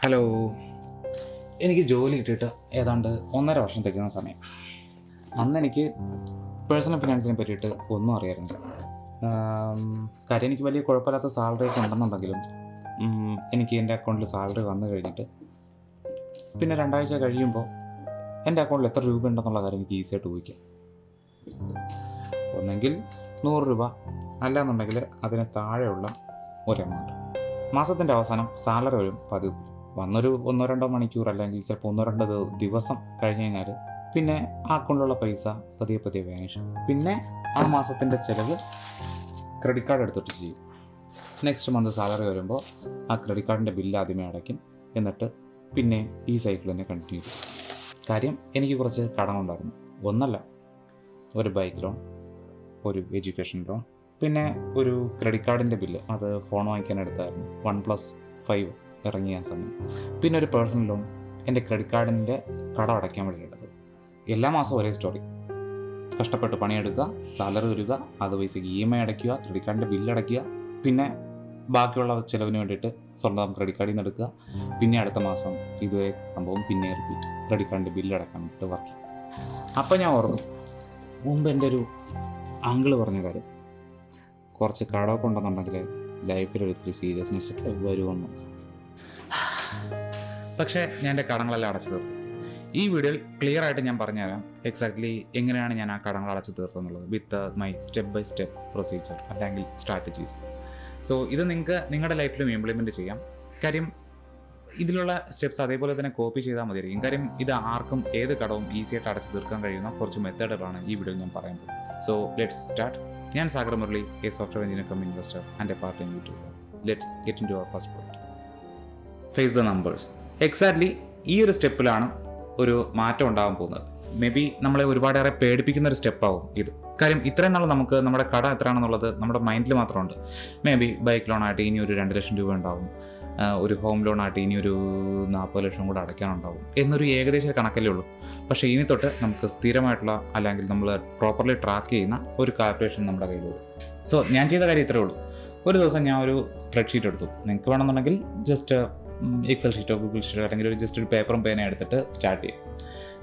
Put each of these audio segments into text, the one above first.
Hello. എനിക്ക് ജോലി കിട്ടിയിട്ട് ഏതാണ്ട് 1.5 വർഷം തികയുന്ന സമയം. അന്ന് എനിക്ക് പേഴ്സണൽ ഫിനാൻസിനെ പറ്റിയിട്ട് ഒന്നും അറിയായിരുന്നില്ല. കാര്യം എനിക്ക് വലിയ കുഴപ്പമില്ലാത്ത സാലറി ഒക്കെ ഉണ്ടെന്നുണ്ടെങ്കിലും എനിക്ക് എൻ്റെ അക്കൗണ്ടിൽ സാലറി വന്നു കഴിഞ്ഞിട്ട് പിന്നെ 2 ആഴ്ച കഴിയുമ്പോൾ എൻ്റെ അക്കൗണ്ടിൽ എത്ര രൂപ ഉണ്ടെന്നുള്ള കാര്യം എനിക്ക് ഈസിയായിട്ട് ഊഹിക്കാം. ഒന്നെങ്കിൽ 100 രൂപ, അല്ലാന്നുണ്ടെങ്കിൽ അതിന് താഴെയുള്ള ഒരു എമൗണ്ട്. മാസത്തിൻ്റെ അവസാനം സാലറി വരും. പതിവ് വന്നൊരു 1-2 മണിക്കൂർ അല്ലെങ്കിൽ ചിലപ്പോൾ 1-2 ദിവസം കഴിഞ്ഞ് കഴിഞ്ഞാൽ പിന്നെ ആ അക്കൗണ്ടിലുള്ള പൈസ പതിയെ പതിയെ വാനിഷ്. പിന്നെ ആ മാസത്തിൻ്റെ ചിലവ് ക്രെഡിറ്റ് കാർഡ് എടുത്തിട്ട് ചെയ്യും. നെക്സ്റ്റ് മന്ത് സാലറി വരുമ്പോൾ ആ ക്രെഡിറ്റ് കാർഡിൻ്റെ ബില്ല് ആദ്യമേ അടയ്ക്കും. എന്നിട്ട് പിന്നെ ഈ സൈക്കിൾ തന്നെ കണ്ടിന്യൂ ചെയ്യും. കാര്യം എനിക്ക് കുറച്ച് കടമുണ്ടായിരുന്നു. ഒന്നല്ല, ഒരു ബൈക്ക് ലോൺ, ഒരു എഡ്യൂക്കേഷൻ ലോൺ, പിന്നെ ഒരു ക്രെഡിറ്റ് കാർഡിൻ്റെ ബില്ല്, അത് ഫോൺ വാങ്ങിക്കാൻ എടുത്തായിരുന്നു. OnePlus 5 ഇറങ്ങിയ സമയം. പിന്നെ ഒരു പേഴ്സണൽ ലോൺ, എൻ്റെ ക്രെഡിറ്റ് കാർഡിൻ്റെ കടം അടയ്ക്കാൻ വേണ്ടിയിട്ടത്. എല്ലാ മാസവും ഒരേ സ്റ്റോറി. കഷ്ടപ്പെട്ട് പണിയെടുക്കുക, സാലറി വരിക, അത് പൈസയ്ക്ക് EMI അടയ്ക്കുക, ക്രെഡിറ്റ് കാർഡിൻ്റെ ബില്ല് അടയ്ക്കുക, പിന്നെ ബാക്കിയുള്ള ചിലവിന് വേണ്ടിയിട്ട് സ്വന്തം ക്രെഡിറ്റ് കാർഡിൽ നിന്ന് എടുക്കുക. പിന്നെ അടുത്ത മാസം ഇതേ സംഭവം പിന്നെ റിപ്പീറ്റ്, ക്രെഡിറ്റ് കാർഡിൻ്റെ ബില്ല് അടയ്ക്കാൻ വേണ്ടിയിട്ട് വർക്ക് ചെയ്യും. അപ്പോൾ ഞാൻ ഓർക്കും, മുമ്പ് എൻ്റെ ഒരു അങ്കിള് പറഞ്ഞ കാര്യം, കുറച്ച് കടമൊക്കെ ഉണ്ടെന്നുണ്ടെങ്കിൽ ലൈഫിൽ ഒത്തിരി സീരിയസ്നെസ് വരുമെന്ന്. പക്ഷേ ഞാൻ എൻ്റെ കടങ്ങളെല്ലാം അടച്ചു തീർത്തു. ഈ വീഡിയോയിൽ ക്ലിയർ ആയിട്ട് ഞാൻ പറഞ്ഞുതരാം എക്സാക്ട്ലി എങ്ങനെയാണ് ഞാൻ ആ കടങ്ങൾ അടച്ചു തീർത്തെന്നുള്ളത്, with my step by step procedure അല്ലെങ്കിൽ സ്ട്രാറ്റജീസ്. സോ ഇത് നിങ്ങൾക്ക് നിങ്ങളുടെ ലൈഫിലും ഇംപ്ലിമെൻറ്റ് ചെയ്യാം. കാര്യം ഇതിലുള്ള സ്റ്റെപ്സ് അതേപോലെ തന്നെ കോപ്പി ചെയ്താൽ മതിയായിരിക്കും. കാര്യം ഇത് ആർക്കും ഏത് കടവും ഈസിയായിട്ട് അടച്ചു തീർക്കാൻ കഴിയുന്ന കുറച്ച് മെത്തേഡുകളാണ് ഈ വീഡിയോയിൽ ഞാൻ പറയുന്നത്. So let's start. ഞാൻ Sagar Murali, a software engineer cum investor and a part time YouTuber. Let's get into our first point, face the numbers. Exactly ഈ ഒരു സ്റ്റെപ്പിലാണ് ഒരു മാറ്റം ഉണ്ടാകാൻ പോകുന്നത്. മേ ബി നമ്മളെ ഒരുപാടേറെ പേടിപ്പിക്കുന്ന ഒരു സ്റ്റെപ്പാവും ഇത്. കാര്യം ഇത്രയും നാൾ നമുക്ക് നമ്മുടെ കട എത്രയാണെന്നുള്ളത് നമ്മുടെ മൈൻഡിൽ മാത്രമുണ്ട്. മേ ബി ബൈക്ക് ലോണായിട്ട് ഇനി ഒരു 2 ലക്ഷം രൂപ ഉണ്ടാവും, ഒരു ഹോം ലോണായിട്ട് ഇനി ഒരു 40 ലക്ഷം കൂടെ അടയ്ക്കാനുണ്ടാവും എന്നൊരു ഏകദേശം കണക്കല്ലേ ഉള്ളൂ. പക്ഷേ ഇനി തൊട്ട് നമുക്ക് സ്ഥിരമായിട്ടുള്ള അല്ലെങ്കിൽ നമ്മൾ പ്രോപ്പർലി ട്രാക്ക് ചെയ്യുന്ന ഒരു കാൽക്കുലേഷൻ നമ്മുടെ കയ്യിൽ വരും. സോ ഞാൻ ചെയ്ത കാര്യം ഇത്രയേ ഉള്ളൂ. ഒരു ദിവസം ഞാൻ ഒരു സ്പ്രെഡ്ഷീറ്റ് എടുത്തു. നിങ്ങൾക്ക് വേണമെന്നുണ്ടെങ്കിൽ ജസ്റ്റ് എക്സൽ ഷീറ്റോ ഗൂഗിൾ ഷീറ്റോ അല്ലെങ്കിൽ ജസ്റ്റ് ഒരു പേപ്പറും പേന എടുത്തിട്ട് സ്റ്റാർട്ട് ചെയ്യും.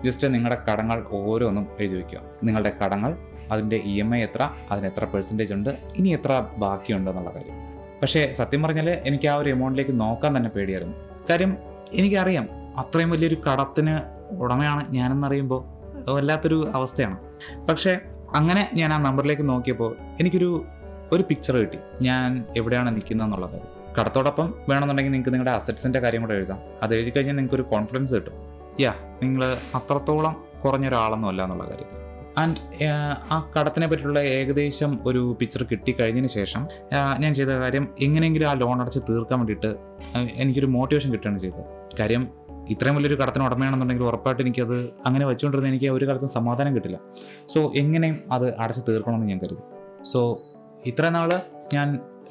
ജസ്റ്റ് നിങ്ങളുടെ കടങ്ങൾ ഓരോന്നും എഴുതി വയ്ക്കുക. നിങ്ങളുടെ കടങ്ങൾ, അതിൻ്റെ EMI എത്ര, അതിന് എത്ര പെർസെൻറ്റേജ് ഉണ്ട്, ഇനി എത്ര ബാക്കിയുണ്ട് എന്നുള്ള കാര്യം. പക്ഷേ സത്യം പറഞ്ഞാൽ എനിക്ക് ആ ഒരു എമൗണ്ടിലേക്ക് നോക്കാൻ തന്നെ പേടിയായിരുന്നു. കാര്യം എനിക്കറിയാം അത്രയും വലിയൊരു കടത്തിന് ഉടമയാണ് ഞാനെന്നറിയുമ്പോൾ വല്ലാത്തൊരു അവസ്ഥയാണ്. പക്ഷേ അങ്ങനെ ഞാൻ ആ നമ്പറിലേക്ക് നോക്കിയപ്പോൾ എനിക്കൊരു പിക്ചർ കിട്ടി, ഞാൻ എവിടെയാണ് നിൽക്കുന്നത് കാര്യം. കടത്തോടൊപ്പം വേണമെന്നുണ്ടെങ്കിൽ നിങ്ങൾക്ക് നിങ്ങളുടെ അസറ്റ്സിൻ്റെ കാര്യം കൂടെ എഴുതാം. അത് എഴുതി കഴിഞ്ഞാൽ നിങ്ങൾക്കൊരു കോൺഫിഡൻസ് കിട്ടും, നിങ്ങൾ അത്രത്തോളം കുറഞ്ഞൊരാളൊന്നും അല്ല എന്നുള്ള കാര്യത്തിൽ. ആൻഡ് ആ കടത്തിനെ പറ്റിയുള്ള ഏകദേശം ഒരു പിക്ചർ കിട്ടിക്കഴിഞ്ഞതിന് ശേഷം ഞാൻ ചെയ്ത കാര്യം, എങ്ങനെയെങ്കിലും ആ ലോൺ അടച്ച് തീർക്കാൻ വേണ്ടിയിട്ട് എനിക്കൊരു മോട്ടിവേഷൻ കിട്ടുകയാണ് ചെയ്തത്. കാര്യം ഇത്രയും വലിയൊരു കടത്തിന് ഉടമയാണെന്നുണ്ടെങ്കിൽ ഉറപ്പായിട്ട് എനിക്കത് അങ്ങനെ വെച്ചുകൊണ്ടിരുന്ന എനിക്ക് ഒരു കാലത്തും സമാധാനം കിട്ടില്ല. സോ എങ്ങനെയും അത് അടച്ച് തീർക്കണമെന്ന് ഞാൻ കരുതി. സോ ഇത്ര നാൾ ഞാൻ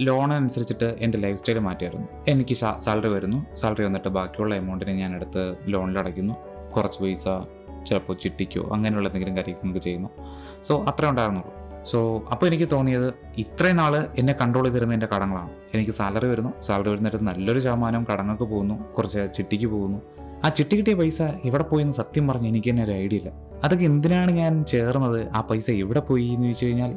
ലോൺ അനുസരിച്ചിട്ട് എൻ്റെ ലൈഫ് സ്റ്റൈൽ മാറ്റിയായിരുന്നു. എനിക്ക് സാലറി വരുന്നു, സാലറി വന്നിട്ട് ബാക്കിയുള്ള എമൗണ്ടിനെ ഞാൻ എടുത്ത് ലോണിൽ അടയ്ക്കുന്നു. കുറച്ച് പൈസ ചിലപ്പോൾ ചിട്ടിക്കോ അങ്ങനെയുള്ള എന്തെങ്കിലും കാര്യങ്ങൾക്ക് ചെയ്യുന്നു. സോ അത്രേ ഉണ്ടായിരുന്നുള്ളൂ. സോ അപ്പോൾ എനിക്ക് തോന്നിയത്, ഇത്രയും നാൾ എന്നെ കൺട്രോൾ ചെയ്തിരുന്ന എൻ്റെ കടങ്ങളാണ്. എനിക്ക് സാലറി വരുന്നു, സാലറി വരുന്നിട്ട് നല്ലൊരു ശതമാനം കടങ്ങൾക്ക് പോകുന്നു, കുറച്ച് ചിട്ടിക്ക് പോകുന്നു. ആ ചിട്ടി കിട്ടിയ പൈസ എവിടെ പോയെന്ന് സത്യം പറഞ്ഞ് എനിക്ക് തന്നെ ഒരു ഐഡിയ ഇല്ല. അതൊക്കെ എന്തിനാണ് ഞാൻ ചേർന്നത്, ആ പൈസ എവിടെ പോയി എന്ന് ചോദിച്ചു കഴിഞ്ഞാൽ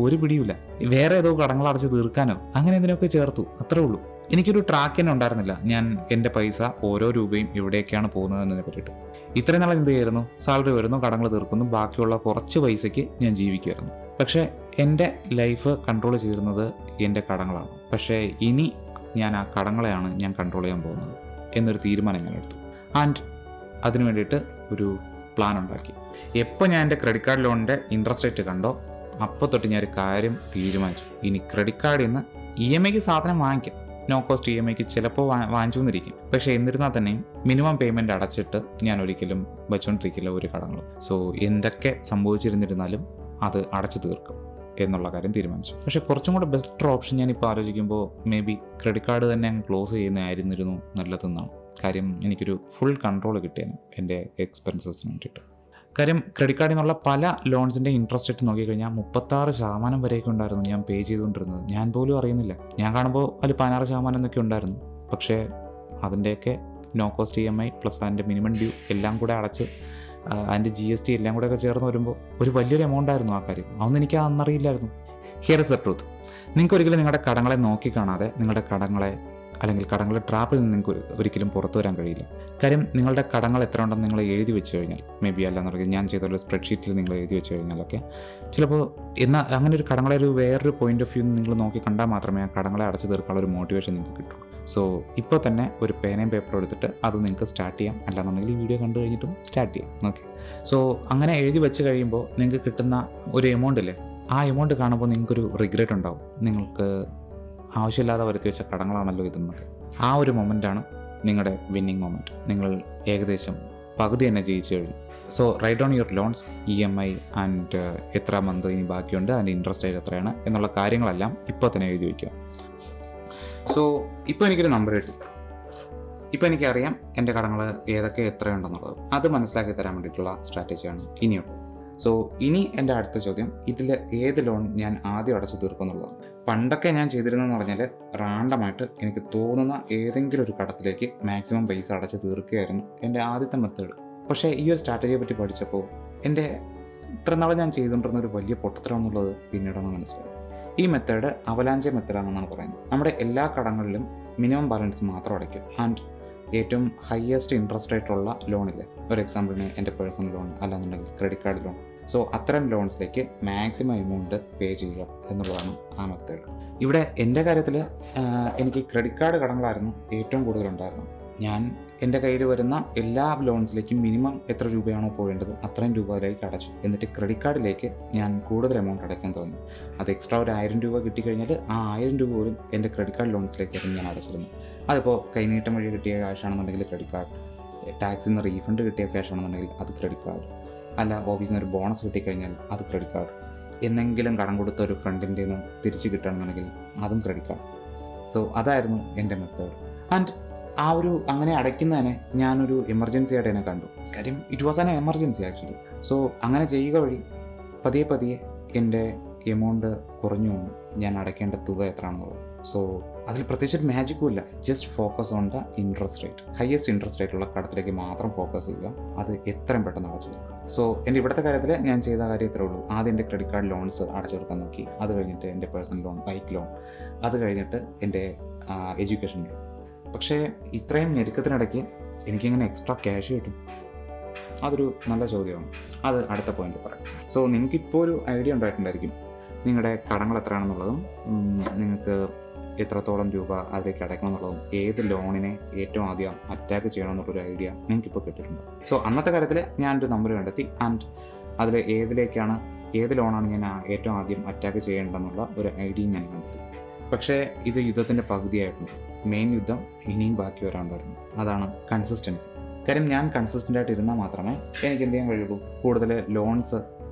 ഒരു പിടിയുമില്ല. വേറെ ഏതോ കടങ്ങൾ അടച്ച് തീർക്കാനോ അങ്ങനെ എന്തിനൊക്കെ ചേർത്തു, അത്രേ ഉള്ളൂ. എനിക്കൊരു ട്രാക്ക് തന്നെ ഉണ്ടായിരുന്നില്ല, ഞാൻ എൻ്റെ പൈസ ഓരോ രൂപയും എവിടേക്കാണ് പോകുന്നത് എന്നതിനെ പറ്റിയിട്ട്. ഇത്രയും നാളെ എന്ത് ചെയ്യായിരുന്നു, സാലറി വരുന്നു, കടങ്ങൾ തീർക്കുന്നു, ബാക്കിയുള്ള കുറച്ച് പൈസയ്ക്ക് ഞാൻ ജീവിക്കുമായിരുന്നു. പക്ഷേ എൻ്റെ ലൈഫ് കൺട്രോൾ ചെയ്തിരുന്നത് എൻ്റെ കടങ്ങളാണ്. പക്ഷേ ഇനി ഞാൻ ആ കടങ്ങളെയാണ് ഞാൻ കൺട്രോൾ ചെയ്യാൻ പോകുന്നത് എന്നൊരു തീരുമാനം ഞാൻ എടുത്തു. ആൻഡ് അതിന് വേണ്ടിയിട്ട് ഒരു പ്ലാൻ ഉണ്ടാക്കി. എപ്പോൾ ഞാൻ എൻ്റെ ക്രെഡിറ്റ് കാർഡ് ലോണിൻ്റെ ഇൻട്രസ്റ്റ് റേറ്റ് കണ്ടോ അപ്പോൾ തൊട്ട് ഞാനൊരു കാര്യം തീരുമാനിച്ചു, ഇനി ക്രെഡിറ്റ് കാർഡിൽ നിന്ന് EMIക്ക് സാധനം വാങ്ങിക്കാം. നോ കോസ്റ്റ് EMIക്ക് ചിലപ്പോൾ വാങ്ങിച്ചു എന്നിരിക്കും. പക്ഷേ എന്നിരുന്നാൽ തന്നെയും മിനിമം പേയ്മെൻറ്റ് അടച്ചിട്ട് ഞാൻ ഒരിക്കലും വെച്ചുകൊണ്ടിരിക്കില്ല ഒരു കടങ്ങളും. സോ എന്തൊക്കെ സംഭവിച്ചിരുന്നിരുന്നാലും അത് അടച്ചു തീർക്കും എന്നുള്ള കാര്യം തീരുമാനിച്ചു. പക്ഷേ കുറച്ചും കൂടെ ബെറ്റർ ഓപ്ഷൻ ഞാനിപ്പോൾ ആലോചിക്കുമ്പോൾ മേ ബി ക്രെഡിറ്റ് കാർഡ് തന്നെ അങ്ങ് ക്ലോസ് ചെയ്യുന്നതായിരുന്നിരുന്നു നല്ലതെന്നാണ്. കാര്യം എനിക്കൊരു ഫുൾ കൺട്രോൾ കിട്ടിയേനെ എൻ്റെ എക്സ്പെൻസസിന് വേണ്ടിയിട്ട്. കാര്യം ക്രെഡിറ്റ് കാർഡിൽ നിന്നുള്ള പല ലോൺസിൻ്റെ ഇൻട്രസ്റ്റ് റേറ്റ് നോക്കിക്കഴിഞ്ഞാൽ 36% വരെയൊക്കെ ഉണ്ടായിരുന്നു ഞാൻ പേ ചെയ്തുകൊണ്ടിരുന്നത്. ഞാൻ പോലും അറിയുന്നില്ല. ഞാൻ കാണുമ്പോൾ അതിൽ 16% എന്നൊക്കെ ഉണ്ടായിരുന്നു. പക്ഷേ അതിൻ്റെയൊക്കെ നോ കോസ്റ്റ് EMI പ്ലസ് അതിൻ്റെ മിനിമം ഡ്യൂ എല്ലാം കൂടെ അടച്ച് അതിൻ്റെ GST എല്ലാം കൂടെയൊക്കെ ചേർന്ന് വരുമ്പോൾ ഒരു വലിയൊരു എമൗണ്ട് ആയിരുന്നു ആ കാര്യം. അതൊന്നും എനിക്ക് അന്നറിയില്ലായിരുന്നു. Here is the truth. നിങ്ങൾക്ക് ഒരിക്കലും നിങ്ങളുടെ കടങ്ങളെ നോക്കിക്കാണാതെ നിങ്ങളുടെ കടങ്ങളെ അല്ലെങ്കിൽ കടങ്ങളുടെ ട്രാപ്പിൽ നിന്ന് നിങ്ങൾക്ക് ഒരിക്കലും പുറത്തു വരാൻ കഴിയില്ല. കാര്യം നിങ്ങളുടെ കടങ്ങൾ എത്ര ഉണ്ടെന്ന് നിങ്ങൾ എഴുതി വെച്ച് കഴിഞ്ഞാൽ, മേ ബി അല്ലാന്നുണ്ടെങ്കിൽ ഞാൻ ചെയ്തൊരു സ്പ്രെഡ്ഷീറ്റിൽ നിങ്ങൾ എഴുതി വെച്ച് കഴിഞ്ഞാലൊക്കെ ചിലപ്പോൾ അങ്ങനെ ഒരു കടങ്ങളെ ഒരു വേറൊരു പോയിന്റ് ഓഫ് വ്യൂ നിങ്ങൾ നോക്കി കണ്ടാൽ മാത്രമേ ആ കടങ്ങളെ അടച്ചു തീർക്കാനുള്ള ഒരു മോട്ടിവേഷൻ നിങ്ങൾക്ക് കിട്ടുള്ളൂ. സോ ഇപ്പോൾ തന്നെ ഒരു പേനയും പേപ്പറും എടുത്തിട്ട് അത് നിങ്ങൾക്ക് സ്റ്റാർട്ട് ചെയ്യാം. അല്ലാന്നുണ്ടെങ്കിൽ ഈ വീഡിയോ കണ്ടു കഴിഞ്ഞിട്ടും സ്റ്റാർട്ട് ചെയ്യാം. ഓക്കെ, സോ അങ്ങനെ എഴുതി വെച്ച് കഴിയുമ്പോൾ നിങ്ങൾക്ക് കിട്ടുന്ന ഒരു എമൗണ്ട് ഇല്ലേ, ആ എമൗണ്ട് കാണുമ്പോൾ നിങ്ങൾക്കൊരു റിഗ്രറ്റ് ഉണ്ടാവും. നിങ്ങൾക്ക് ആവശ്യമില്ലാതെ വരുത്തി വെച്ച കടങ്ങളാണല്ലോ ഇതെന്നൊക്കെ. ആ ഒരു മൊമെൻ്റാണ് നിങ്ങളുടെ വിന്നിങ് മൊമെൻറ്റ്. നിങ്ങൾ ഏകദേശം പകുതി തന്നെ ജയിച്ചു കഴിഞ്ഞു. So right on your loans, EMI and എത്ര മന്ത് ഇനി ബാക്കിയുണ്ട്, അതിൻ്റെ ഇൻട്രസ്റ്റ് റേറ്റ് എത്രയാണ് എന്നുള്ള കാര്യങ്ങളെല്ലാം ഇപ്പോൾ തന്നെ എഴുതി വയ്ക്കുക. സോ ഇപ്പോൾ എനിക്കൊരു നമ്പർ കിട്ടി. ഇപ്പോൾ എനിക്കറിയാം എൻ്റെ കടങ്ങൾ ഏതൊക്കെ എത്രയുണ്ടെന്നുള്ളത്. അത് മനസ്സിലാക്കി തരാൻ വേണ്ടിയിട്ടുള്ള സ്ട്രാറ്റജിയാണ് ഇനിയുള്ളത്. സോ ഇനി എൻ്റെ അടുത്ത ചോദ്യം, ഇതിൽ ഏത് ലോൺ ഞാൻ ആദ്യം അടച്ചു തീർക്കും എന്നുള്ളതാണ്. പണ്ടൊക്കെ ഞാൻ ചെയ്തിരുന്നതെന്ന് പറഞ്ഞാൽ റാൻഡമായിട്ട് എനിക്ക് തോന്നുന്ന ഏതെങ്കിലും ഒരു കടത്തിലേക്ക് മാക്സിമം പൈസ അടച്ച് തീർക്കുകയായിരുന്നു എൻ്റെ ആദ്യത്തെ മെത്തേഡ്. പക്ഷേ ഈ ഒരു സ്ട്രാറ്റജിയെ പറ്റി പഠിച്ചപ്പോൾ എൻ്റെ ഇത്ര നാളെ ഞാൻ ചെയ്തുകൊണ്ടിരുന്ന ഒരു വലിയ പൊട്ടത്തരം എന്നുള്ളത് പിന്നീടാണ് മനസ്സിലായത്. ഈ മെത്തേഡ് അവലാഞ്ചെ മെത്തേഡാണെന്നാണ് പറയുന്നത്. നമ്മുടെ എല്ലാ കടങ്ങളിലും മിനിമം ബാലൻസ് മാത്രം അടയ്ക്കും ആൻഡ് ഏറ്റവും ഹയസ്റ്റ് ഇൻട്രസ്റ്റ് റേറ്റുള്ള ലോണില്ലേ, ഒരു എക്സാമ്പിളിന് എൻ്റെ പേഴ്സണൽ ലോൺ അല്ലാന്നുണ്ടെങ്കിൽ ക്രെഡിറ്റ് കാർഡ് ലോൺ, സോ അത്തരം ലോൺസിലേക്ക് മാക്സിമം എമൗണ്ട് പേ ചെയ്യുക എന്നുള്ളതാണ് ആ മെത്തേഡ്. ഇവിടെ എൻ്റെ കാര്യത്തിൽ എനിക്ക് ക്രെഡിറ്റ് കാർഡ് കടങ്ങളായിരുന്നു ഏറ്റവും കൂടുതലുണ്ടായിരുന്നത്. ഞാൻ എൻ്റെ കയ്യിൽ വരുന്ന എല്ലാ ലോൺസിലേക്കും മിനിമം എത്ര രൂപയാണോ പോകേണ്ടത് അത്രയും രൂപയിലേക്ക് അടച്ചു. എന്നിട്ട് ക്രെഡിറ്റ് കാർഡിലേക്ക് ഞാൻ കൂടുതൽ എമൗണ്ട് അടയ്ക്കാൻ തുടങ്ങി. അത് എക്സ്ട്രാ ഒരു 1000 രൂപ കിട്ടിക്കഴിഞ്ഞാൽ ആ 1000 രൂപ പോലും എൻ്റെ ക്രെഡിറ്റ് കാർഡ് ലോൺസിലേക്കായിരുന്നു ഞാൻ അടച്ചിരുന്നു. അതിപ്പോൾ കൈനീട്ടം വഴി കിട്ടിയ ക്യാഷ് ആണെന്നുണ്ടെങ്കിൽ ക്രെഡിറ്റ് കാർഡ്, ടാക്സിൽ നിന്ന് റീഫണ്ട് കിട്ടിയ ക്യാഷ് ആണെന്നുണ്ടെങ്കിൽ അത് ക്രെഡിറ്റ് കാർഡ്, അല്ല ഓഫീസിൽ നിന്ന് ഒരു ബോണസ് കിട്ടിക്കഴിഞ്ഞാൽ അത് ക്രെഡിറ്റ് കാർഡ്, എന്തെങ്കിലും കടം കൊടുത്ത ഒരു ഫ്രണ്ടിൻ്റെ നിന്ന് തിരിച്ച് കിട്ടുകയാണെന്നുണ്ടെങ്കിൽ അതും ക്രെഡിറ്റ് കാർഡ്. സോ അതായിരുന്നു എൻ്റെ മെത്തേഡ്. ആൻഡ് ആ ഒരു അങ്ങനെ അടയ്ക്കുന്നതിനെ ഞാനൊരു എമർജൻസി ആയിട്ട് തന്നെ കണ്ടു. കാര്യം it was an emergency actually. So അങ്ങനെ ചെയ്യുക വഴി പതിയെ പതിയെ എൻ്റെ എമൗണ്ട് കുറഞ്ഞു വന്നു, ഞാൻ അടയ്ക്കേണ്ട തുക എത്രയാണെന്നുള്ളത്. സോ അതിൽ പ്രത്യേകിച്ച് മാജിക്കും ഇല്ല. Just focus on the interest rate. Highest interest റേറ്റുള്ള കടത്തിലേക്ക് മാത്രം ഫോക്കസ് ചെയ്യുക, അത് എത്രയും പെട്ടെന്ന് അടച്ചു തീർക്കുക. സോ എൻ്റെ ഇവിടുത്തെ കാര്യത്തിൽ ഞാൻ ചെയ്ത കാര്യം ഇത്രേ ഉള്ളൂ. ആദ്യം എൻ്റെ ക്രെഡിറ്റ് കാർഡ് ലോൺസ് അടച്ചു തീർക്കാൻ നോക്കി. അത് കഴിഞ്ഞിട്ട് എൻ്റെ പേഴ്സണൽ ലോൺ, ബൈക്ക് ലോൺ, അത് കഴിഞ്ഞിട്ട് എൻ്റെ എഡ്യൂക്കേഷൻ ലോൺ. പക്ഷേ ഇത്രയും ഞെരുക്കത്തിനിടയ്ക്ക് എനിക്കിങ്ങനെ എക്സ്ട്രാ ക്യാഷ് കിട്ടും, അതൊരു നല്ല ചോദ്യമാണ്. അത് അടുത്ത പോയിന്റ് പറയാം. സോ നിങ്ങൾക്കിപ്പോൾ ഒരു ഐഡിയ ഉണ്ടായിട്ടുണ്ടായിരിക്കും നിങ്ങളുടെ കടങ്ങൾ എത്രയാണെന്നുള്ളതും നിങ്ങൾക്ക് എത്രത്തോളം രൂപ അതിലേക്ക് അടയ്ക്കണം എന്നുള്ളതും ഏത് ലോണിനെ ഏറ്റവും ആദ്യം അറ്റാക്ക് ചെയ്യണം എന്നുള്ളൊരു ഐഡിയ നിങ്ങൾക്കിപ്പോൾ കിട്ടിയിട്ടുണ്ട്. സോ അന്നത്തെ കാര്യത്തിൽ ഞാനൊരു നമ്പർ കണ്ടെത്തി ആൻഡ് അതിൽ ഏത് ലോണാണ് ഞാൻ ഏറ്റവും ആദ്യം അറ്റാക്ക് ചെയ്യേണ്ടതെന്നുള്ള ഒരു ഐഡിയയും ഞാൻ കണ്ടെത്തി. പക്ഷേ ഇത് യുദ്ധത്തിൻ്റെ പകുതിയായിട്ടുണ്ട്. മെയിൻ യുദ്ധം ഇനിയും ബാക്കി വരാനുണ്ടായിരുന്നു. അതാണ് കൺസിസ്റ്റൻസി. കാര്യം ഞാൻ കൺസിസ്റ്റൻ്റ് ആയിട്ട് ഇരുന്നാൽ മാത്രമേ എനിക്ക് എന്ത് ചെയ്യാൻ കഴിയുള്ളൂ, കൂടുതൽ ലോൺസ്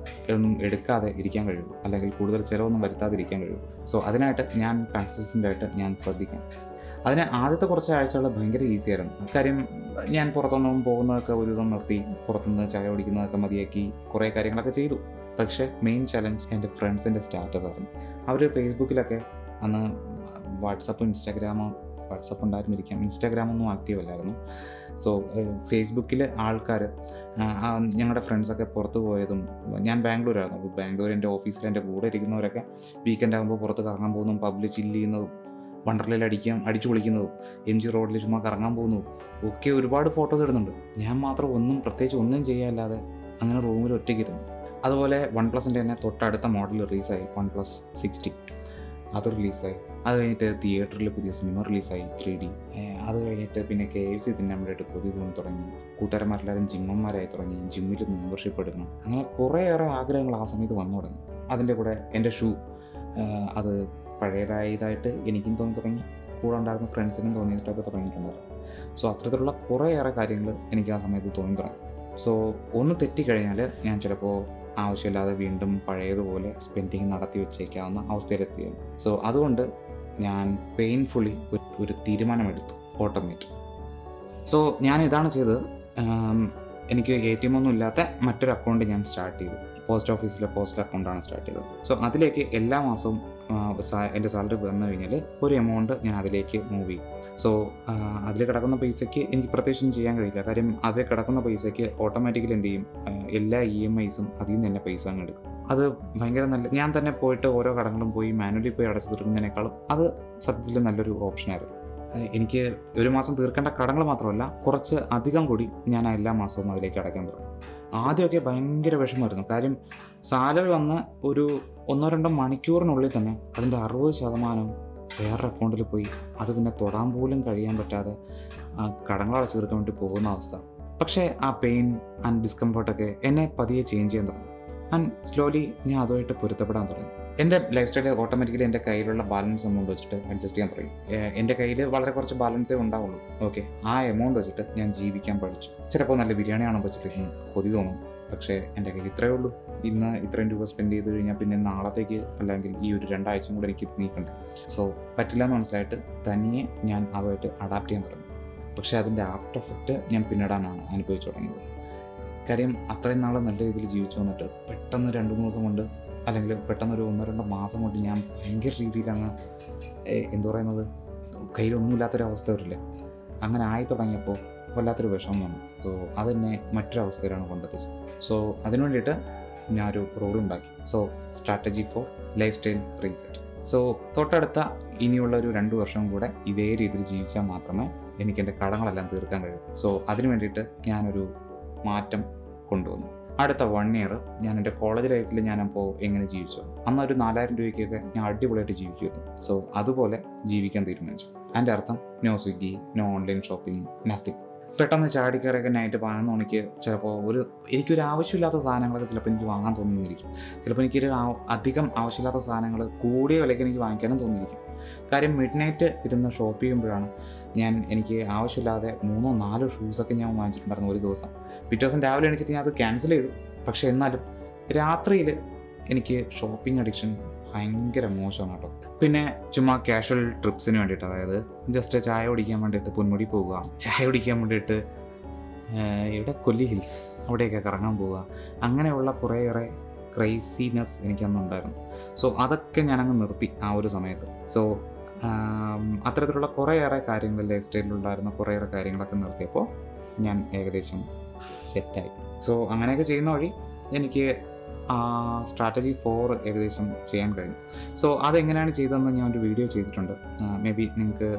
ഒന്നും എടുക്കാതെ ഇരിക്കാൻ കഴിയുള്ളൂ, അല്ലെങ്കിൽ കൂടുതൽ ചിലവൊന്നും വരുത്താതിരിക്കാൻ കഴിയുള്ളൂ. സോ അതിനായിട്ട് ഞാൻ കൺസിസ്റ്റൻ്റ് ആയിട്ട് ഞാൻ ശ്രദ്ധിക്കാം. അതിന് ആദ്യത്തെ കുറച്ച് ആഴ്ചകൾ ഭയങ്കര ഈസി ആയിരുന്നു. കാര്യം ഞാൻ പുറത്തൊന്നും പോകുന്നതൊക്കെ ഒരു വിധം നിർത്തി, പുറത്തുനിന്ന് ചായ കുടിക്കുന്നതൊക്കെ മതിയാക്കി കുറേ കാര്യങ്ങളൊക്കെ ചെയ്തു. പക്ഷേ മെയിൻ ചലഞ്ച് എൻ്റെ ഫ്രണ്ട്സിൻ്റെ സ്റ്റാറ്റസ് ആയിരുന്നു. അവർ ഫേസ്ബുക്കിലൊക്കെ അന്ന് വാട്സപ്പ് ഉണ്ടായിരുന്നിരിക്കാം, ഇൻസ്റ്റാഗ്രാമൊന്നും ആക്റ്റീവ് അല്ലായിരുന്നു. സോ ഫേസ്ബുക്കിൽ ആൾക്കാർ ഞങ്ങളുടെ ഫ്രണ്ട്സൊക്കെ പുറത്ത് പോയതും, ഞാൻ ബാംഗ്ലൂരായിരുന്നു. അപ്പോൾ ബാംഗ്ലൂർ എൻ്റെ ഓഫീസിൽ എൻ്റെ കൂടെ ഇരിക്കുന്നവരൊക്കെ വീക്കെൻഡ് ആകുമ്പോൾ പുറത്ത് കറങ്ങാൻ പോകുന്നതും പബ്ബിൽ ചില്ല് ചെയ്യുന്നതും വണ്ടർലയിൽ അടിച്ചു പൊളിക്കുന്നതും MG റോഡിൽ ചുമ്മാ കറങ്ങാൻ പോകുന്നതും ഒക്കെ ഒരുപാട് ഫോട്ടോസ് ഇടുന്നുണ്ട്. ഞാൻ മാത്രം പ്രത്യേകിച്ച് ഒന്നും ചെയ്യാല്ലാതെ അങ്ങനെ റൂമിൽ ഒറ്റയ്ക്കിരുന്നു. അതുപോലെ OnePlusൻ്റെ തന്നെ തൊട്ടടുത്ത മോഡൽ റിലീസായി, OnePlus 60. അത് റിലീസായി. അത് കഴിഞ്ഞിട്ട് തിയേറ്ററിൽ പുതിയ സിനിമ റിലീസായി 3D. അത് കഴിഞ്ഞിട്ട് പിന്നെ KFC തിന്നാൻ വേണ്ടിയിട്ട് കൊതി തോന്നി തുടങ്ങി. കൂട്ടുകാരന്മാരെല്ലാവരും ജിമ്മന്മാരായി തുടങ്ങി, ജിമ്മിൽ മെമ്പർഷിപ്പ് എടുക്കണം. അങ്ങനെ കുറേയേറെ ആഗ്രഹങ്ങൾ ആ സമയത്ത് വന്നു തുടങ്ങി. അതിൻ്റെ കൂടെ എൻ്റെ ഷൂ അത് പഴയതായതായിട്ട് എനിക്കും തോന്നി തുടങ്ങി, കൂടെ ഉണ്ടായിരുന്ന ഫ്രണ്ട്സിനും തോന്നിയിട്ടൊക്കെ തുടങ്ങിയിട്ടുണ്ടായിരുന്നു. സോ അത്തരത്തിലുള്ള കുറേയേറെ കാര്യങ്ങൾ എനിക്ക് ആ സമയത്ത് തോന്നി തുടങ്ങി. സോ ഒന്ന് തെറ്റിക്കഴിഞ്ഞാൽ ഞാൻ ചിലപ്പോൾ ആവശ്യമില്ലാതെ വീണ്ടും പഴയതുപോലെ സ്പെൻഡിങ് നടത്തി വെച്ചേക്കാവുന്ന അവസ്ഥയിലെത്തിയാണ്. സോ അതുകൊണ്ട് ഞാൻ പെയിൻഫുള്ളി ഒരു തീരുമാനമെടുത്തു, ഓട്ടോമേറ്റ്. സോ ഞാൻ ഇതാണ് ചെയ്തത്. എനിക്ക് ATM ഒന്നും ഇല്ലാത്ത മറ്റൊരു അക്കൗണ്ട് ഞാൻ സ്റ്റാർട്ട് ചെയ്തു. പോസ്റ്റ് ഓഫീസിലെ പോസ്റ്റൽ അക്കൗണ്ടാണ് സ്റ്റാർട്ട് ചെയ്തത്. സോ അതിലേക്ക് എല്ലാ മാസവും എൻ്റെ സാലറി വന്നു കഴിഞ്ഞാൽ ഒരു എമൗണ്ട് ഞാൻ അതിലേക്ക് മൂവ് ചെയ്യും. സോ അതിൽ കിടക്കുന്ന പൈസയ്ക്ക് എനിക്ക് പ്രത്യേകിച്ചൊന്നും ചെയ്യാൻ കഴിയില്ല. കാര്യം അതിൽ കിടക്കുന്ന പൈസയ്ക്ക് ഓട്ടോമാറ്റിക്കലി എന്ത് ചെയ്യും, എല്ലാ EMIs അതിൽ നിന്ന് തന്നെ പൈസ അങ്ങ് എടുക്കും. അത് ഭയങ്കര നല്ല, ഞാൻ തന്നെ പോയിട്ട് ഓരോ കടങ്ങളും പോയി മാനുവലി പോയി അടച്ചു തീർക്കുന്നതിനേക്കാളും അത് സത്യത്തിൽ നല്ലൊരു ഓപ്ഷനായിരുന്നു. എനിക്ക് ഒരു മാസം തീർക്കേണ്ട കടങ്ങൾ മാത്രമല്ല, കുറച്ച് അധികം കൂടി ഞാൻ എല്ലാ മാസവും അതിലേക്ക് അടയ്ക്കാൻ തുടങ്ങി. ആദ്യമൊക്കെ ഭയങ്കര വിഷമമായിരുന്നു. കാര്യം സാലറി വന്ന് ഒരു 1-2 മണിക്കൂറിനുള്ളിൽ തന്നെ അതിൻ്റെ 60% വേറെ അക്കൗണ്ടിൽ പോയി അത് പിന്നെ തൊടാൻ പോലും കഴിയാൻ പറ്റാതെ കടങ്ങൾ അടച്ചു തീർക്കാൻ വേണ്ടി പോകുന്ന അവസ്ഥ. പക്ഷേ ആ പെയിൻ ആൻഡ് ഡിസ്കംഫർട്ടൊക്കെ എന്നെ പതിയെ ചേഞ്ച് ചെയ്യാൻ തുടങ്ങി. ആൻഡ് സ്ലോലി ഞാൻ അതുമായിട്ട് പൊരുത്തപ്പെടാൻ തുടങ്ങി. എൻ്റെ ലൈഫ് സ്റ്റൈൽ ഓട്ടോമാറ്റിക്കലി എൻ്റെ കയ്യിലുള്ള ബാലൻസ് എമൗണ്ട് വെച്ചിട്ട് അഡ്ജസ്റ്റ് ചെയ്യാൻ തുടങ്ങി. എൻ്റെ കയ്യിൽ വളരെ കുറച്ച് ബാലൻസേ ഉണ്ടാവുള്ളൂ. ഓക്കെ, ആ എമൗണ്ട് വെച്ചിട്ട് ഞാൻ ജീവിക്കാൻ പഠിച്ചു. ചിലപ്പോൾ നല്ല ബിരിയാണിയാണോ വെച്ചിട്ട് കൊതി തോന്നും. പക്ഷേ എൻ്റെ കയ്യിൽ ഇത്രയേ ഉള്ളൂ. ഇന്ന് ഇത്രയും രൂപ സ്പെൻഡ് ചെയ്ത് കഴിഞ്ഞാൽ പിന്നെ നാളത്തേക്ക് അല്ലെങ്കിൽ ഈ ഒരു 2 ആഴ്ചയും കൂടെ എനിക്ക് നീക്കണ്ടേ. സോ പറ്റില്ല എന്ന് മനസ്സിലായിട്ട് തനിയെ ഞാൻ അതുമായിട്ട് അഡാപ്റ്റ് ചെയ്യാൻ തുടങ്ങി. പക്ഷേ അതിൻ്റെ ആഫ്റ്റർ എഫക്റ്റ് ഞാൻ പിന്നീടാണ് അനുഭവിച്ചു തുടങ്ങിയത്. കാര്യം അത്രയും നാൾ നല്ല രീതിയിൽ ജീവിച്ചു വന്നിട്ട് പെട്ടെന്ന് 2-3 ദിവസം കൊണ്ട് അല്ലെങ്കിൽ പെട്ടെന്ന് ഒരു 1-2 മാസം കൊണ്ട് ഞാൻ ഭയങ്കര രീതിയിൽ അങ്ങ് എന്തു പറയുന്നത്, കയ്യിലൊന്നുമില്ലാത്തൊരവസ്ഥ വരില്ല, അങ്ങനെ ആയി തുടങ്ങിയപ്പോൾ വല്ലാത്തൊരു വിഷമം വന്നു. സോ അതെന്നെ മറ്റൊരവസ്ഥയിലാണ് കൊണ്ടെത്തിച്ചത്. സോ അതിനു വേണ്ടിയിട്ട് ഞാനൊരു റൂൾ ഉണ്ടാക്കി. So strategy four life style reset. So തൊട്ടടുത്ത ഇനിയുള്ള ഒരു 2 വർഷം കൂടെ ഇതേ രീതിയിൽ ജീവിച്ചാൽ മാത്രമേ എനിക്ക് എൻ്റെ കടങ്ങളെല്ലാം തീർക്കാൻ കഴിയൂ. സോ അതിനു വേണ്ടിയിട്ട് ഞാനൊരു മാറ്റം കൊണ്ടുവന്നു. അടുത്ത 1 ഇയർ ഞാൻ എൻ്റെ കോളേജ് ലൈഫിൽ ഞാനപ്പോൾ എങ്ങനെ ജീവിച്ചു, അന്ന് ഒരു 4000 രൂപയ്ക്കൊക്കെ ഞാൻ അടിപൊളിയായിട്ട് ജീവിക്കുമായിരുന്നു. സോ അതുപോലെ ജീവിക്കാൻ തീരുമാനിച്ചു. അതിൻ്റെ അർത്ഥം no Swiggy, no online shopping, nothing. പെട്ടെന്ന് ചാടിക്കയറിയൊക്കെ നൈറ്റ് 11 മണിക്ക് ചിലപ്പോൾ എനിക്കൊരു ആവശ്യമില്ലാത്ത സാധനങ്ങളൊക്കെ ചിലപ്പോൾ എനിക്ക് വാങ്ങാൻ തോന്നിയിരിക്കും. ചിലപ്പോൾ എനിക്കൊരു അധികം ആവശ്യമില്ലാത്ത സാധനങ്ങൾ കൂടിയ വിലയ്ക്ക് എനിക്ക് വാങ്ങിക്കാനും തോന്നിയിരിക്കും. കാര്യം മിഡ് നൈറ്റ് ഇരുന്ന് ഷോപ്പ് ചെയ്യുമ്പോഴാണ് എനിക്ക് ആവശ്യമില്ലാതെ 3-4 ഷൂസൊക്കെ ഞാൻ വാങ്ങിച്ചിട്ടുണ്ടായിരുന്നു ഒരു ദിവസം. പിറ്റേ ദിവസം രാവിലെ എണീച്ചിട്ട് ഞാൻ അത് ക്യാൻസൽ ചെയ്തു. പക്ഷേ എന്നാലും രാത്രിയിൽ എനിക്ക് ഷോപ്പിംഗ് അഡിക്ഷൻ ഭയങ്കര മോശമാണ് കേട്ടോ. പിന്നെ ചുമ്മാ കാഷ്വൽ ട്രിപ്സിന് വേണ്ടിയിട്ട്, അതായത് ജസ്റ്റ് ചായ കുടിക്കാൻ വേണ്ടിയിട്ട് പൊന്മുടി പോവുക, ചായ കുടിക്കാൻ വേണ്ടിയിട്ട് ഇവിടെ കൊല്ലി ഹിൽസ് അവിടെയൊക്കെ കറങ്ങാൻ പോവുക, അങ്ങനെയുള്ള കുറേയേറെ ക്രൈസിനെസ് എനിക്കന്നുണ്ടായിരുന്നു. സോ അതൊക്കെ ഞാനങ്ങ് നിർത്തി ആ ഒരു സമയത്ത്. സോ അത്തരത്തിലുള്ള കുറേയേറെ കാര്യങ്ങൾ ലൈഫ് സ്റ്റൈലിലുണ്ടായിരുന്ന കുറേയേറെ കാര്യങ്ങളൊക്കെ നിർത്തിയപ്പോൾ ഞാൻ ഏകദേശം സെറ്റായി. സോ അങ്ങനെയൊക്കെ ചെയ്യുന്ന വഴി എനിക്ക് സ്ട്രാറ്റജി 4 ഏകദേശം ചെയ്യാൻ കഴിഞ്ഞു. സോ അതെങ്ങനെയാണ് ചെയ്തതെന്ന് ഞാൻ ഒരു വീഡിയോ ചെയ്തിട്ടുണ്ട്. മേ ബി നിങ്ങൾക്ക്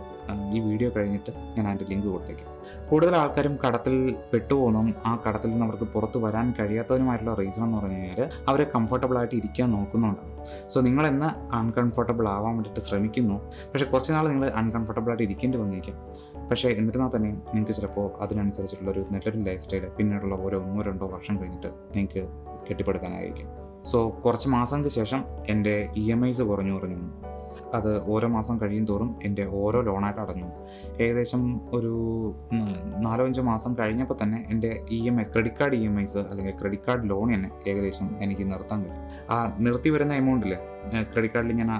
ഈ വീഡിയോ കഴിഞ്ഞിട്ട് ഞാൻ അതിൻ്റെ ലിങ്ക് കൊടുത്തേക്കാം. കൂടുതൽ ആൾക്കാരും കടത്തിൽ പെട്ടുപോകുന്നതും ആ കടത്തിൽ നിന്ന് അവർക്ക് പുറത്ത് വരാൻ കഴിയാത്തതിനുമായിട്ടുള്ള റീസൺ എന്ന് പറഞ്ഞു കഴിഞ്ഞാൽ അവരെ കംഫർട്ടബിളായിട്ട് ഇരിക്കാൻ നോക്കുന്നുണ്ട്. സോ നിങ്ങളെന്ന് അൺകംഫർട്ടബിൾ ആവാൻ വേണ്ടിയിട്ട് ശ്രമിക്കുന്നു. പക്ഷേ കുറച്ച് നാൾ നിങ്ങൾ അൺകംഫർട്ടബിളായിട്ട് ഇരിക്കേണ്ടി വന്നേക്കാം. പക്ഷേ എന്നിരുന്നാൽ തന്നെ നിങ്ങൾക്ക് ചിലപ്പോൾ അതിനനുസരിച്ചിട്ടുള്ളൊരു നല്ലൊരു ലൈഫ് സ്റ്റൈൽ പിന്നീടുള്ള ഓരോ 1-2 വർഷം കഴിഞ്ഞിട്ട് നിങ്ങൾക്ക് കെട്ടിപ്പടുക്കാനായിരിക്കും. സോ കുറച്ച് മാസങ്ങൾക്ക് ശേഷം എൻ്റെ EMIs കുറഞ്ഞു. അത് ഓരോ മാസം കഴിയും തോറും എൻ്റെ ഓരോ ലോണായിട്ട് അടഞ്ഞു. ഏകദേശം ഒരു 4-5 മാസം കഴിഞ്ഞപ്പോൾ തന്നെ എൻ്റെ EMIs, ക്രെഡിറ്റ് കാർഡ് EMIs അല്ലെങ്കിൽ ക്രെഡിറ്റ് കാർഡ് ലോൺ തന്നെ ഏകദേശം എനിക്ക് നിർത്താൻ കഴിയും. ആ നിർത്തി വരുന്ന എമൗണ്ടിൽ ക്രെഡിറ്റ് കാർഡിൽ ഞാൻ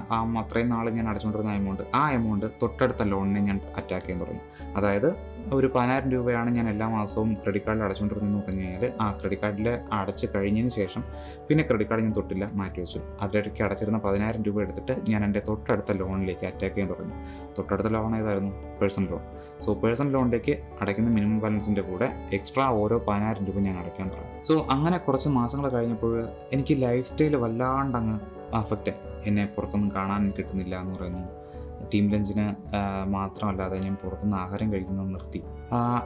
അത്രയും നാൾ ഞാൻ അടച്ചുകൊണ്ടിരുന്ന ആ എമൗണ്ട് തൊട്ടടുത്ത ലോണിനെ ഞാൻ അറ്റാക്ക് ചെയ്യാൻ തുടങ്ങി. അതായത് ഒരു 10,000 രൂപയാണ് ഞാൻ എല്ലാ മാസവും ക്രെഡിറ്റ് കാർഡിൽ അടച്ചുകൊണ്ടിരുന്നതെന്ന് പറഞ്ഞു കഴിഞ്ഞാൽ ആ ക്രെഡിറ്റ് കാർഡിൽ അടച്ച് കഴിഞ്ഞതിന് ശേഷം പിന്നെ ക്രെഡിറ്റ് കാർഡ് ഞാൻ തൊട്ടില്ല, മാറ്റി വെച്ചു. അതിലേക്ക് അടച്ചിരുന്ന 10,000 രൂപ എടുത്തിട്ട് ഞാൻ എൻ്റെ തൊട്ടടുത്ത ലോണിലേക്ക് അറ്റാക്ക് ചെയ്യാൻ തുടങ്ങി. തൊട്ടടുത്ത ലോൺ ഏതായിരുന്നു? Personal loan. സോ പേഴ്സണൽ ലോണിലേക്ക് അടയ്ക്കുന്ന മിനിമം ബാലൻസിൻ്റെ കൂടെ എക്സ്ട്രാ ഓരോ 10,000 രൂപ ഞാൻ അടയ്ക്കാൻ തുടങ്ങി. സോ അങ്ങനെ കുറച്ച് മാസങ്ങൾ കഴിഞ്ഞപ്പോൾ എനിക്ക് ലൈഫ് സ്റ്റൈൽ വല്ലാണ്ടങ്ങ് അഫക്റ്റ്. എന്നെ പുറത്തൊന്നും കാണാൻ കിട്ടുന്നില്ല എന്ന് പറയുന്നു. ടീം ലഞ്ചിന് മാത്രമല്ലാതെ ഞാൻ പുറത്തുനിന്ന് ആഹാരം കഴിക്കുന്നത് നിർത്തി.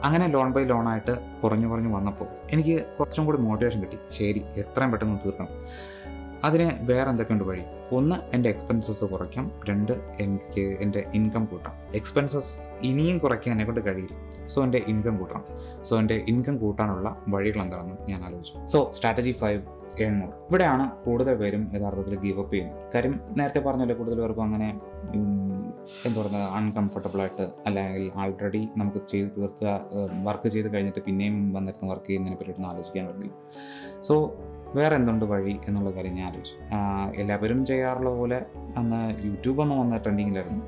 അങ്ങനെ ലോൺ ബൈ ലോണായിട്ട് കുറഞ്ഞു വന്നപ്പോൾ എനിക്ക് കുറച്ചും കൂടി മോട്ടിവേഷൻ കിട്ടി. ശരി, എത്രയും പെട്ടെന്ന് തീർക്കണം. അതിന് വേറെ എന്തൊക്കെയുണ്ട് വഴി? 1, എൻ്റെ എക്സ്പെൻസസ് കുറയ്ക്കാം. 2, എനിക്ക് എൻ്റെ ഇൻകം കൂട്ടാം. എക്സ്പെൻസസ് ഇനിയും കുറയ്ക്കാൻ എന്നെക്കൊണ്ട് കഴിയില്ല. സോ എൻ്റെ ഇൻകം കൂട്ടണം. സോ എൻ്റെ ഇൻകം കൂട്ടാനുള്ള വഴികൾ എന്താണെന്ന് ഞാൻ ആലോചിച്ചു. So strategy 5, earn more. ഇവിടെയാണ് കൂടുതൽ പേരും യഥാർത്ഥത്തിൽ ഗീവ് അപ്പ് ചെയ്യുന്നത്. കാര്യം നേരത്തെ പറഞ്ഞല്ലോ, കൂടുതൽ പേർക്കും അങ്ങനെ എന്താ പറയുന്നത്, അൺകംഫർട്ടബിളായിട്ട് അല്ലെങ്കിൽ ആൾറെഡി നമുക്ക് ചെയ്ത് തീർത്ത വർക്ക് ചെയ്ത് കഴിഞ്ഞിട്ട് പിന്നെയും വന്നിട്ട് വർക്ക് ചെയ്യുന്നതിനെ പറ്റിയിട്ടൊന്നും ആലോചിക്കാൻ പറ്റില്ല. സോ വേറെ എന്തുണ്ട് വഴി എന്നുള്ള കാര്യം ഞാൻ ആലോചിച്ചു. എല്ലാവരും ചെയ്യാറുള്ള പോലെ അന്ന് യൂട്യൂബ് ഒന്നും വന്ന ട്രെൻഡിങ്ങിലായിരുന്നു.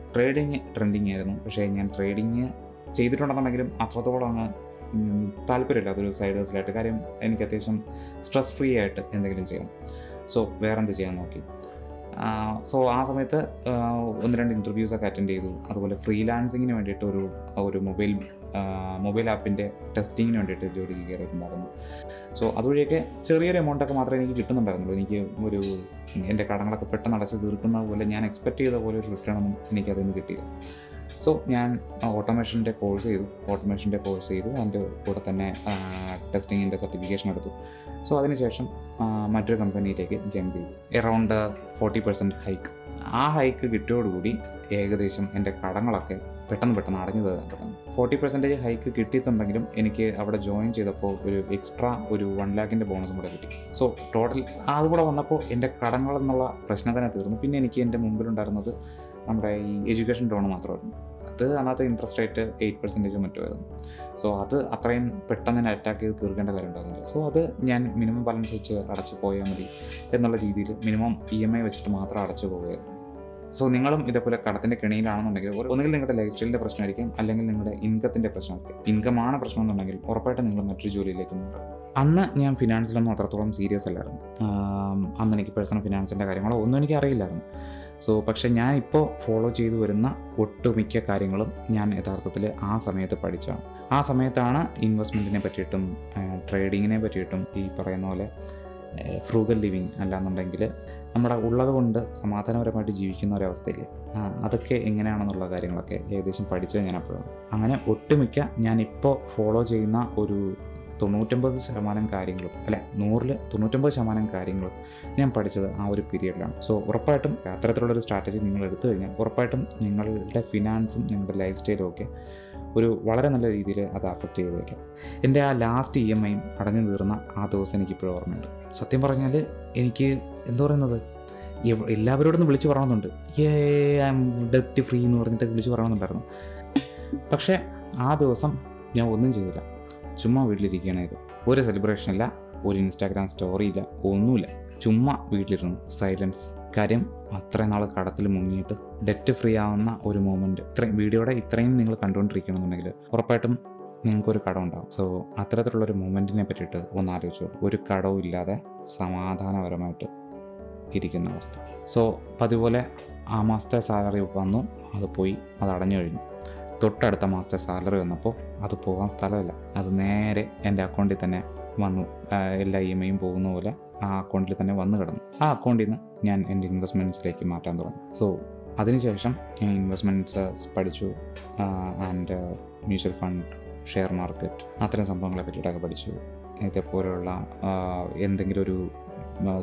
ട്രെൻഡിങ് ആയിരുന്നു. പക്ഷേ ഞാൻ ട്രേഡിങ് ചെയ്തിട്ടുണ്ടെന്നുണ്ടെങ്കിലും അത്രത്തോളം അങ്ങ് താല്പര്യമില്ല അതൊരു സൈഡ് ഹസിലായിട്ട്. കാര്യം എനിക്ക് അത്യാവശ്യം സ്ട്രെസ് ഫ്രീ ആയിട്ട് എന്തെങ്കിലും ചെയ്യണം. സോ വേറെ എന്ത് ചെയ്യാൻ നോക്കി. സോ ആ സമയത്ത് 1-2 ഇൻ്റർവ്യൂസൊക്കെ അറ്റൻഡ് ചെയ്തു. അതുപോലെ ഫ്രീലാൻസിങ്ങിന് വേണ്ടിയിട്ട് ഒരു മൊബൈൽ ആപ്പിൻ്റെ ടെസ്റ്റിങ്ങിന് വേണ്ടിയിട്ട് ജോലിക്ക് കയറിയിട്ടുണ്ടായിരുന്നു. സോ അതുവഴിയൊക്കെ ചെറിയൊരു എമൗണ്ടൊക്കെ മാത്രമേ എനിക്ക് കിട്ടുന്നുണ്ടായിരുന്നുള്ളൂ. എനിക്ക് എൻ്റെ കടങ്ങളൊക്കെ പെട്ടെന്ന് അടച്ച് തീർക്കുന്ന പോലെ ഞാൻ എക്സ്പെക്റ്റ് ചെയ്ത പോലെ ഒരു റിട്ടേണൊന്നും എനിക്കതിൽ നിന്ന് കിട്ടിയില്ല. സോ ഞാൻ ഓട്ടോമേഷൻ്റെ കോഴ്സ് ചെയ്തു. അതിൻ്റെ കൂടെ തന്നെ ടെസ്റ്റിങ്ങിൻ്റെ സർട്ടിഫിക്കേഷൻ എടുത്തു. സോ അതിനുശേഷം മറ്റൊരു കമ്പനിയിലേക്ക് ജമ്പ് ചെയ്തു. Around 40% hike. ആ ഹൈക്ക് കിട്ടിയോടുകൂടി ഏകദേശം എൻ്റെ കടങ്ങളൊക്കെ പെട്ടെന്ന് അടഞ്ഞു തീരാൻ തുടങ്ങി. 40% ഹൈക്ക് കിട്ടിയിട്ടുണ്ടെങ്കിലും എനിക്ക് അവിടെ ജോയിൻ ചെയ്തപ്പോൾ ഒരു എക്സ്ട്രാ ഒരു 1 lakhൻ്റെ ബോണസും കൂടെ കിട്ടി. സോ ടോട്ടൽ അതുകൂടെ വന്നപ്പോൾ എൻ്റെ കടങ്ങളെന്നുള്ള പ്രശ്നം തന്നെ തീർന്നു. പിന്നെ എനിക്ക് എൻ്റെ മുമ്പിലുണ്ടായിരുന്നത് നമ്മുടെ ഈ എഡ്യൂക്കേഷൻ ലോൺ മാത്രമായിരുന്നു. അത് അന്നത്തെ ഇൻട്രസ്റ്റ് റേറ്റ് 8% മറ്റോ ആയിരുന്നു. സോ അത് അത്രയും പെട്ടെന്ന് തന്നെ അറ്റാക്ക് ചെയ്ത് തീർക്കേണ്ട കാര്യം ഉണ്ടായിരുന്നില്ല. സോ അത് ഞാൻ മിനിമം ബാലൻസ് വെച്ച് അടച്ചു പോയാൽ മതി എന്നുള്ള രീതിയിൽ മിനിമം EMI വെച്ചിട്ട് മാത്രം അടച്ചു പോവുകയായിരുന്നു. സോ നിങ്ങളും ഇതേപോലെ കടത്തിൻ്റെ കെണിയിലാണെന്നുണ്ടെങ്കിൽ ഒന്നുകിൽ നിങ്ങളുടെ ലൈഫ് സ്റ്റൈലിൻ്റെ പ്രശ്നമായിരിക്കും, അല്ലെങ്കിൽ നിങ്ങളുടെ ഇൻകത്തിൻ്റെ പ്രശ്നമായിരിക്കും. ഇൻകമാണ് പ്രശ്നം എന്നുണ്ടെങ്കിൽ ഉറപ്പായിട്ടും നിങ്ങൾ മറ്റൊരു ജോലിയിലേക്ക് മാറും. അന്ന് ഞാൻ ഫിനാൻസിലൊന്നും അത്രത്തോളം സീരിയസ് അല്ലായിരുന്നു. അന്ന് എനിക്ക് പേഴ്സണൽ ഫിനാൻസിൻ്റെ കാര്യങ്ങളോ ഒന്നും എനിക്ക് അറിയില്ലായിരുന്നു. സോ പക്ഷേ ഞാൻ ഇപ്പോൾ ഫോളോ ചെയ്തു വരുന്ന ഒട്ടുമിക്ക കാര്യങ്ങളും ഞാൻ യഥാർത്ഥത്തിൽ ആ സമയത്ത് പഠിച്ചതാണ്. ആ സമയത്താണ് ഇൻവെസ്റ്റ്മെൻറ്റിനെ പറ്റിയിട്ടും ട്രേഡിങ്ങിനെ പറ്റിയിട്ടും ഈ പറയുന്ന പോലെ ഫ്രൂഗൽ ലിവിങ് അല്ലാന്നുണ്ടെങ്കിൽ നമ്മുടെ ഉള്ളത് കൊണ്ട് സമാധാനപരമായിട്ട് ജീവിക്കുന്ന ഒരവസ്ഥയില്ലേ, അതൊക്കെ എങ്ങനെയാണെന്നുള്ള കാര്യങ്ങളൊക്കെ ഏകദേശം പഠിച്ചത് ഞാൻ അപ്പോഴാണ്. അങ്ങനെ ഒട്ടുമിക്ക ഞാനിപ്പോൾ ഫോളോ ചെയ്യുന്ന ഒരു 99% കാര്യങ്ങളും, അല്ല 100-ൽ 99% കാര്യങ്ങളും ഞാൻ പഠിച്ചത് ആ ഒരു പീരീഡിലാണ്. സോ ഉറപ്പായിട്ടും അത്തരത്തിലുള്ളൊരു സ്ട്രാറ്റജി നിങ്ങൾ എടുത്തു കഴിഞ്ഞാൽ ഉറപ്പായിട്ടും നിങ്ങളുടെ ഫിനാൻസും നിങ്ങളുടെ ലൈഫ് സ്റ്റൈലും ഒക്കെ ഒരു വളരെ നല്ല രീതിയിൽ അത് അഫക്റ്റ് ചെയ്ത് വയ്ക്കാം. എൻ്റെ ആ ലാസ്റ്റ് EMI അടഞ്ഞു തീർന്ന ആ ദിവസം എനിക്കിപ്പോഴും ഓർമ്മയുണ്ട്. സത്യം പറഞ്ഞാൽ എനിക്ക് എന്താ പറയുന്നത്, എല്ലാവരോടൊന്നും വിളിച്ച് പറയണമെന്നുണ്ട്, ഐ ആം ഡെറ്റ് ഫ്രീ എന്ന് പറഞ്ഞിട്ട് വിളിച്ച് പറയണമെന്നുണ്ടായിരുന്നു. പക്ഷേ ആ ദിവസം ഞാൻ ഒന്നും ചെയ്തില്ല. ചുമ്മാ വീട്ടിലിരിക്കുകയാണ് ഇത്. ഒരു സെലിബ്രേഷൻ ഇല്ല, ഒരു ഇൻസ്റ്റാഗ്രാം സ്റ്റോറി ഇല്ല, ഒന്നുമില്ല. ചുമ്മാ വീട്ടിലിരുന്നു, സൈലൻസ്. കാര്യം അത്രയും നാൾ കടത്തിൽ മുങ്ങിയിട്ട് ഡെറ്റ് ഫ്രീ ആവുന്ന ഒരു മൊമെൻറ്റ് ഇത്രയും നിങ്ങൾ കണ്ടുകൊണ്ടിരിക്കണമെന്നുണ്ടെങ്കിൽ ഉറപ്പായിട്ടും നിങ്ങൾക്കൊരു കടം ഉണ്ടാകും. സോ അത്തരത്തിലുള്ളൊരു മൊമെൻറ്റിനെ പറ്റിയിട്ട് ഒന്ന് ആലോചിച്ചു. ഒരു കടവും ഇല്ലാതെ സമാധാനപരമായിട്ട് ഇരിക്കുന്ന അവസ്ഥ. സോ അതുപോലെ ആ മാസത്തെ സാലറി വന്നു, അത് പോയി, അത് അടഞ്ഞു കഴിഞ്ഞു. തൊട്ടടുത്ത മാസത്തെ സാലറി വന്നപ്പോൾ അത് പോകാൻ സ്ഥലമില്ല, അത് നേരെ എൻ്റെ അക്കൗണ്ടിൽ തന്നെ വന്നു. എല്ലാ EMI പോകുന്ന പോലെ ആ അക്കൗണ്ടിൽ തന്നെ വന്നു കിടന്നു. ആ അക്കൗണ്ടിൽ നിന്ന് ഞാൻ എൻ്റെ ഇൻവെസ്റ്റ്മെൻറ്റ്സിലേക്ക് മാറ്റാൻ തുടങ്ങി. സോ അതിനുശേഷം ഞാൻ ഇൻവെസ്റ്റ്മെൻറ്റ്സ് പഠിച്ചു. And mutual fund, share market, അത്തരം സംഭവങ്ങളെ പറ്റിയിട്ടൊക്കെ പഠിച്ചു. ഇതേപോലെയുള്ള എന്തെങ്കിലും ഒരു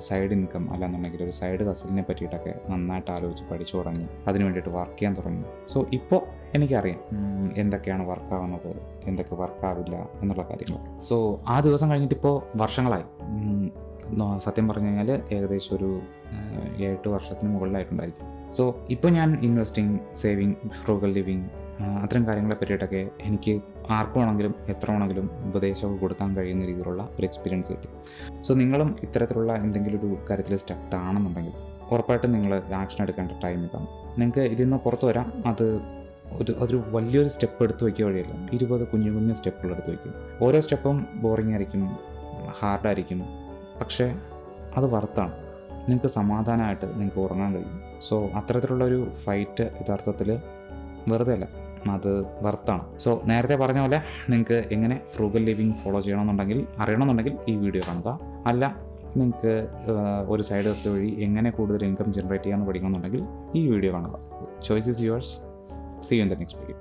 സൈഡ് ഇൻകം അല്ലാന്നുണ്ടെങ്കിൽ ഒരു സൈഡ് ഹസലിനെ പറ്റിയിട്ടൊക്കെ നന്നായിട്ട് ആലോചിച്ച് പഠിച്ചു തുടങ്ങി. അതിന് വേണ്ടിയിട്ട് വർക്ക് ചെയ്യാൻ തുടങ്ങി. സോ ഇപ്പോൾ എനിക്കറിയാം എന്തൊക്കെയാണ് വർക്കാവുന്നത്, എന്തൊക്കെ വർക്കാവില്ല എന്നുള്ള കാര്യങ്ങൾ. സോ ആ ദിവസം കഴിഞ്ഞിട്ട് ഇപ്പോൾ വർഷങ്ങളായി. സത്യം പറഞ്ഞു കഴിഞ്ഞാൽ ഏകദേശം ഒരു 7-8 വർഷത്തിന് മുകളിലായിട്ടുണ്ടായിരിക്കും. സോ ഇപ്പോൾ ഞാൻ ഇൻവെസ്റ്റിംഗ്, സേവിങ്, ഫ്രൂഗൽ ലിവിങ്, അത്തരം കാര്യങ്ങളെ പറ്റിയിട്ടൊക്കെ എനിക്ക് ആർക്കും ആണെങ്കിലും എത്ര വേണമെങ്കിലും ഉപദേശമൊക്കെ കൊടുക്കാൻ കഴിയുന്ന രീതിയിലുള്ള ഒരു എക്സ്പീരിയൻസ് കിട്ടി. സോ നിങ്ങളും ഇത്തരത്തിലുള്ള എന്തെങ്കിലും ഒരു കാര്യത്തിൽ സ്റ്റക്ക് ആണെന്നുണ്ടെങ്കിൽ ഉറപ്പായിട്ടും നിങ്ങൾ ആക്ഷൻ എടുക്കേണ്ട ടൈം ഇതാണ്. നിങ്ങൾക്ക് ഇതിൽ നിന്ന് പുറത്തു വരാം. അതൊരു വലിയൊരു സ്റ്റെപ്പ് എടുത്ത് വയ്ക്കുക വഴിയല്ല, 20 കുഞ്ഞു സ്റ്റെപ്പുകൾ എടുത്ത് വയ്ക്കും. ഓരോ സ്റ്റെപ്പും ബോറിംഗ് ആയിരിക്കും, ഹാർഡായിരിക്കും, പക്ഷേ അത് വർത്താണ്. നിങ്ങൾക്ക് സമാധാനമായിട്ട് നിങ്ങൾക്ക് ഉറങ്ങാൻ കഴിയും. സോ അത്തരത്തിലുള്ളൊരു ഫൈറ്റ് യഥാർത്ഥത്തിൽ വെറുതെ അല്ല, അത് വർത്താണ്. സോ നേരത്തെ പറഞ്ഞ പോലെ നിങ്ങൾക്ക് എങ്ങനെ ഫ്രൂഗൽ ലിവിങ് ഫോളോ അറിയണമെന്നുണ്ടെങ്കിൽ ഈ വീഡിയോ കാണുക. അല്ല നിങ്ങൾക്ക് ഒരു സൈഡ് ഹസൽ വഴി എങ്ങനെ കൂടുതൽ ഇൻകം ജനറേറ്റ് ചെയ്യാമെന്ന് പഠിക്കണമെന്നുണ്ടെങ്കിൽ ഈ വീഡിയോ കാണുക. Choice is yours. See you in the next video.